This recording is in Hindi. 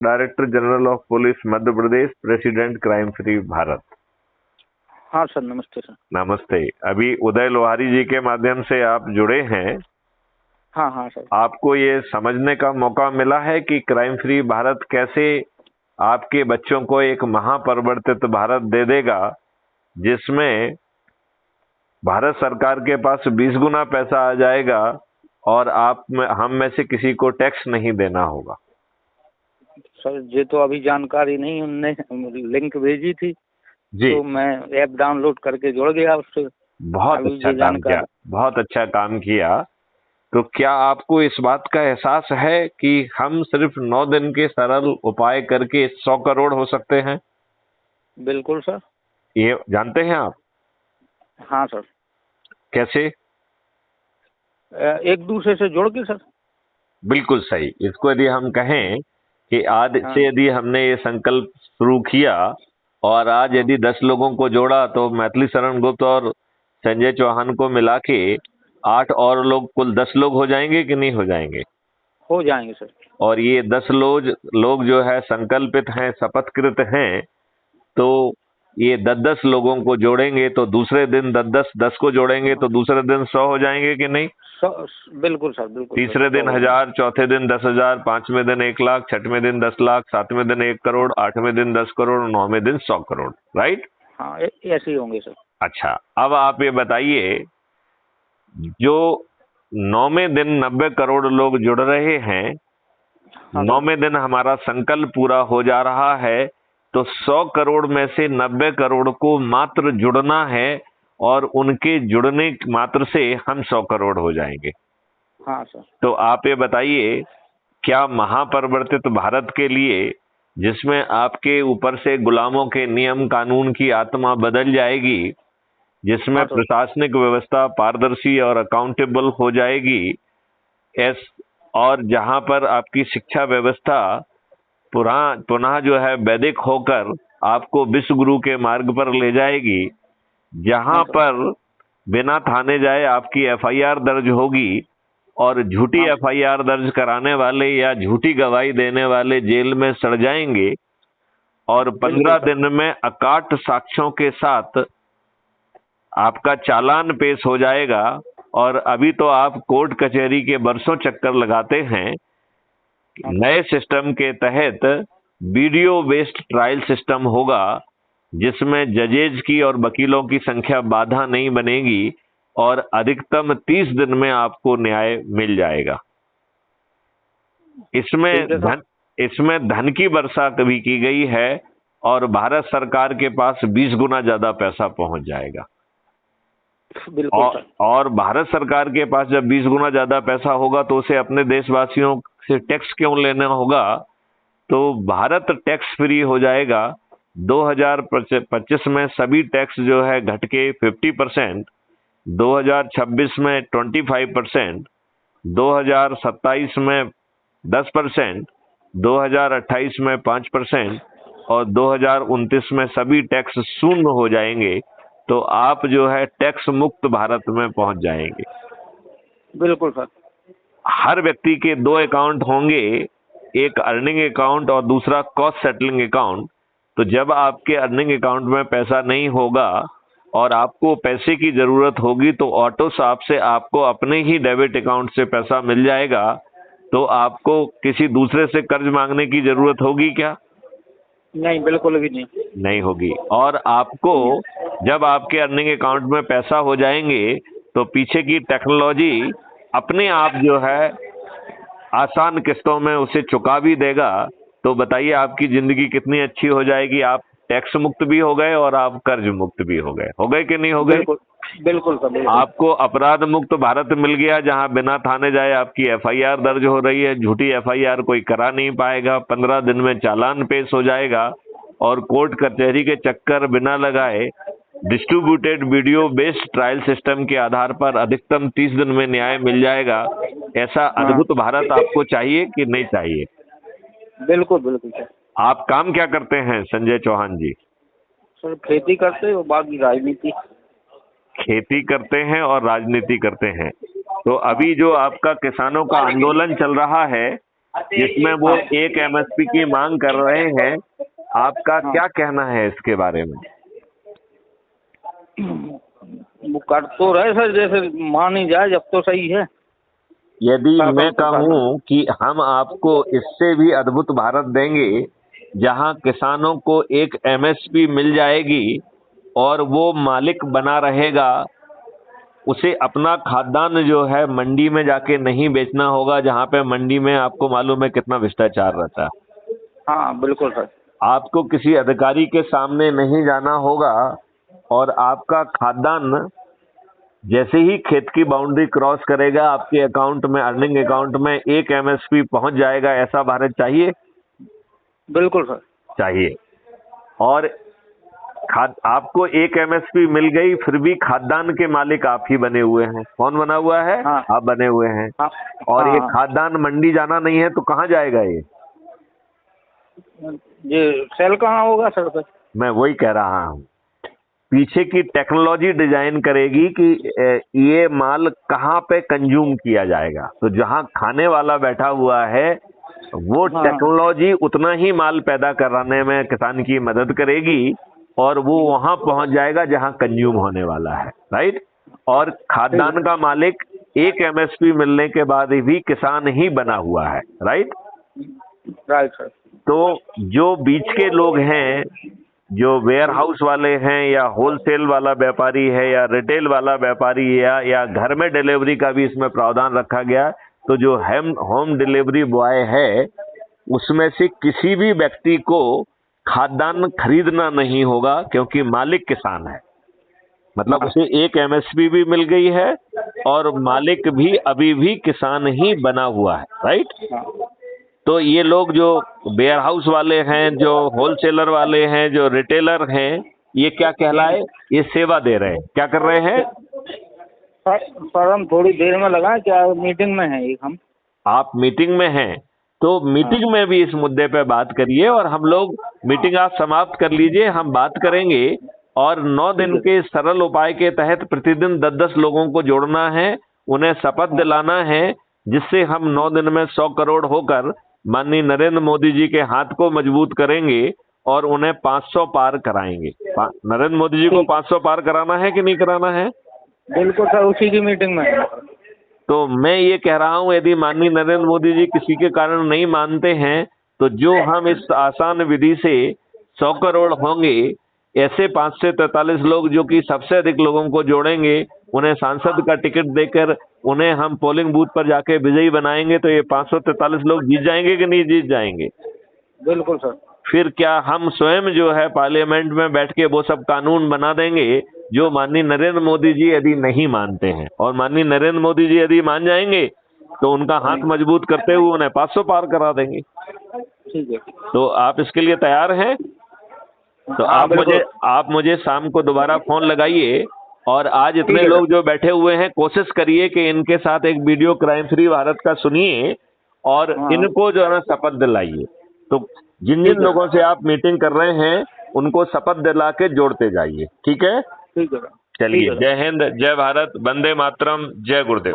Director general of police Madhya Pradesh, president crime free Bharat. हाँ सर, नमस्ते सर। नमस्ते। अभी उदय लोहारी जी के माध्यम से आप जुड़े हैं। हाँ हाँ सर। आपको ये समझने का मौका मिला है कि क्राइम फ्री भारत कैसे आपके बच्चों को एक महापरिवर्तित भारत दे देगा, जिसमें भारत सरकार के पास 20 गुना पैसा आ जाएगा और हम में से किसी को टैक्स नहीं देना होगा। सर ये तो अभी जानकारी नहीं, उनने लिंक भेजी थी जी, तो मैं ऐप डाउनलोड करके जुड़ गया उससे। बहुत अभी अच्छा ये काम किया, जानकारी। बहुत अच्छा काम किया। तो क्या आपको इस बात का एहसास है कि हम सिर्फ 9 दिन के सरल उपाय करके 100 करोड़ हो सकते हैं? बिल्कुल सर। ये जानते हैं आप? हाँ सर। कैसे? एक दूसरे से जुड़ के सर। बिल्कुल सही। इसको यदि हम कहें कि आज हाँ से यदि हमने ये संकल्प शुरू किया और आज यदि 10 लोगों को जोड़ा तो मैथिली शरण गुप्त और संजय चौहान को मिला के 8 और लोग, कुल 10 लोग हो जाएंगे कि नहीं हो जाएंगे? हो जाएंगे सर। और ये 10 लोग जो है संकल्पित हैं, शपथकृत हैं, तो ये 10-10 लोगों को जोड़ेंगे तो दूसरे दिन 10 को जोड़ेंगे तो दूसरे दिन 100 हो जाएंगे कि नहीं? बिल्कुल सर, बिल्कुल। तीसरे दिन 1000, चौथे दिन 10,000, पांचवें दिन 1 लाख, छठवें दिन 10 लाख, सातवें दिन 1 करोड़, आठवें दिन 10 करोड़, नौवें दिन 100 करोड़। राइट? हाँ, ऐसे ही होंगे सर। अच्छा, अब आप ये बताइए, जो 9वें दिन 90 करोड़ लोग जुड़ रहे हैं, हाँ 9वें दिन हमारा संकल्प पूरा हो जा रहा है, तो 100 करोड़ में से 90 करोड़ को मात्र जुड़ना है और उनके जुड़ने मात्र से हम 100 करोड़ हो जाएंगे। हाँ सर। तो आप ये बताइए, क्या महापरिवर्तित भारत के लिए, जिसमें आपके ऊपर से गुलामों के नियम कानून की आत्मा बदल जाएगी, जिसमें हाँ सर। प्रशासनिक व्यवस्था पारदर्शी और अकाउंटेबल हो जाएगी, और जहां पर आपकी शिक्षा व्यवस्था पुनः जो है वैदिक होकर आपको विश्व गुरु के मार्ग पर ले जाएगी, जहां पर बिना थाने जाए आपकी एफआईआर दर्ज होगी और झूठी एफआईआर दर्ज कराने वाले या झूठी गवाही देने वाले जेल में सड़ जाएंगे और 15 दिन में अकाट साक्ष्यों के साथ आपका चालान पेश हो जाएगा। और अभी तो आप कोर्ट कचहरी के बरसों चक्कर लगाते हैं। नए सिस्टम के तहत वीडियो बेस्ड ट्रायल सिस्टम होगा, जिसमें जजेज की और वकीलों की संख्या बाधा नहीं बनेगी और अधिकतम 30 दिन में आपको न्याय मिल जाएगा। इसमें धन की वर्षा भी की गई है और भारत सरकार के पास 20 गुना ज्यादा पैसा पहुंच जाएगा। और भारत सरकार के पास जब 20 गुना ज्यादा पैसा होगा तो उसे अपने देशवासियों से टैक्स क्यों लेना होगा? तो भारत टैक्स फ्री हो जाएगा। 2025 में सभी टैक्स जो है घट के 50%, 2026 में 25%, 2027 में 10%, 2028 में 5% और 2029 में सभी टैक्स शून्य हो जाएंगे। तो आप जो है टैक्स मुक्त भारत में पहुंच जाएंगे। बिल्कुल सर। हर व्यक्ति के 2 अकाउंट होंगे, एक अर्निंग अकाउंट और दूसरा कॉस्ट सेटलिंग अकाउंट। तो जब आपके अर्निंग अकाउंट में पैसा नहीं होगा और आपको पैसे की जरूरत होगी तो ऑटो शॉप से आपको अपने ही डेबिट अकाउंट से पैसा मिल जाएगा। तो आपको किसी दूसरे से कर्ज मांगने की जरूरत होगी क्या? नहीं, बिल्कुल भी नहीं होगी। और आपको जब आपके अर्निंग अकाउंट में पैसा हो जाएंगे तो पीछे की टेक्नोलॉजी अपने आप जो है आसान किस्तों में उसे चुका भी देगा। तो बताइए आपकी जिंदगी कितनी अच्छी हो जाएगी। आप टैक्स मुक्त भी हो गए और आप कर्ज मुक्त भी हो गए कि नहीं हो गए? बिल्कुल सर। आपको अपराध मुक्त भारत मिल गया, जहां बिना थाने जाए आपकी एफआईआर दर्ज हो रही है। झूठी एफआईआर कोई करा नहीं पाएगा। 15 दिन में चालान पेश हो जाएगा और कोर्ट कचहरी के चक्कर बिना लगाए distributed video based trial system के आधार पर अधिकतम 30 दिन में न्याय मिल जाएगा। ऐसा अद्भुत भारत आपको चाहिए कि नहीं चाहिए? बिल्कुल बिल्कुल सर। आप काम क्या करते हैं संजय चौहान जी? सर खेती करते हैं और बाकी राजनीति। खेती करते हैं और राजनीति करते हैं। तो अभी जो आपका किसानों का आंदोलन चल रहा है, जिसमें वो एक एमएसपी की मांग कर रहे हैं। आपका क्या कहना है इसके बारे में? वो कर तो रहे सर, जैसे मान ही जाए जब तो सही है। यदि मैं कहूं कि हम आपको इससे भी अद्भुत भारत देंगे जहां किसानों को एक एमएसपी मिल जाएगी और वो मालिक बना रहेगा, उसे अपना खाद्यान्न जो है मंडी में जाके नहीं बेचना होगा, जहां पे मंडी में आपको मालूम है कितना भ्रष्टाचार रहता है। हाँ बिल्कुल सर। आपको किसी अधिकारी के सामने नहीं जाना होगा और आपका खाद्यान्न जैसे ही खेत की बाउंड्री क्रॉस करेगा आपके अकाउंट में, अर्निंग अकाउंट में एक एमएसपी पहुंच जाएगा। ऐसा भारत चाहिए? बिल्कुल सर चाहिए। और आपको एक एमएसपी मिल गई, फिर भी खाद्यान्न के मालिक आप ही बने हुए हैं। कौन बना हुआ है? हाँ। आप बने हुए हैं। हाँ। और ये हाँ। खाद्यान्न मंडी जाना नहीं है तो कहाँ जाएगा ये सेल कहाँ होगा सर फिर? मैं वही कह रहा हूँ, पीछे की टेक्नोलॉजी डिजाइन करेगी कि ये माल कहाँ पे कंज्यूम किया जाएगा। तो जहाँ खाने वाला बैठा हुआ है वो टेक्नोलॉजी उतना ही माल पैदा कराने में किसान की मदद करेगी और वो वहां पहुंच जाएगा जहां कंज्यूम होने वाला है। राइट। और खाद्यान्न का मालिक एक एमएसपी मिलने के बाद भी किसान ही बना हुआ है। Right right sir. तो जो बीच के लोग हैं, जो वेयर हाउस वाले हैं या होलसेल वाला व्यापारी है या रिटेल वाला व्यापारी या घर में डिलीवरी का भी इसमें प्रावधान रखा गया। तो जो होम डिलीवरी बॉय है उसमें से किसी भी व्यक्ति को खाद्यान्न खरीदना नहीं होगा, क्योंकि मालिक किसान है। मतलब उसे एक एमएसपी भी मिल गई है और मालिक भी अभी भी किसान ही बना हुआ है। राइट। तो ये लोग जो वेयर हाउस वाले हैं, जो होलसेलर वाले हैं, जो रिटेलर हैं, ये क्या कहलाए? ये सेवा दे रहे हैं। क्या कर रहे हैं? सर हम थोड़ी देर में लगाएं क्या? मीटिंग में है एक हम। आप मीटिंग में हैं तो मीटिंग में भी इस मुद्दे पे बात करिए और हम लोग मीटिंग आप समाप्त कर लीजिए, हम बात करेंगे। और 9 दिन के सरल उपाय के तहत प्रतिदिन 10-10 लोगों को जोड़ना है, उन्हें शपथ दिलाना है, जिससे हम 9 दिन में 100 करोड़ होकर माननीय नरेंद्र मोदी जी के हाथ को मजबूत करेंगे और उन्हें 500 पार कराएंगे। नरेंद्र मोदी जी को 500 पार कराना है कि नहीं कराना है? बिल्कुल सर, उसी की मीटिंग में है। तो मैं ये कह रहा हूं, यदि माननीय नरेंद्र मोदी जी किसी के कारण नहीं मानते हैं तो जो हम इस आसान विधि से 100 करोड़ होंगे, ऐसे 5 से 43 लोग जो कि सबसे अधिक लोगों को जोड़ेंगे, उन्हें सांसद का टिकट देकर उन्हें हम पोलिंग बूथ पर जाके विजयी बनाएंगे, तो ये 543 लोग जीत जाएंगे कि नहीं जीत जाएंगे? बिल्कुल सर। फिर क्या हम स्वयं जो है पार्लियामेंट में बैठ के वो सब कानून बना देंगे जो माननीय नरेंद्र मोदी जी यदि नहीं मानते हैं। और माननीय नरेंद्र मोदी जी यदि मान जाएंगे तो उनका हाथ मजबूत करते हुए उन्हें 500 पार करा देंगे। ठीक है। तो आप इसके लिए तैयार हैं? तो आप मुझे शाम को दोबारा फोन लगाइए। और आज इतने लोग जो बैठे हुए हैं, कोशिश करिए कि इनके साथ एक वीडियो क्राइम फ्री भारत का सुनिए और इनको जो है ना शपथ दिलाइए। तो जिन जिन लोगों से आप मीटिंग कर रहे हैं उनको शपथ दिला के जोड़ते जाइए। ठीक है? ठीक है। चलिए, जय हिंद, जय भारत, वंदे मातरम, जय गुरुदेव।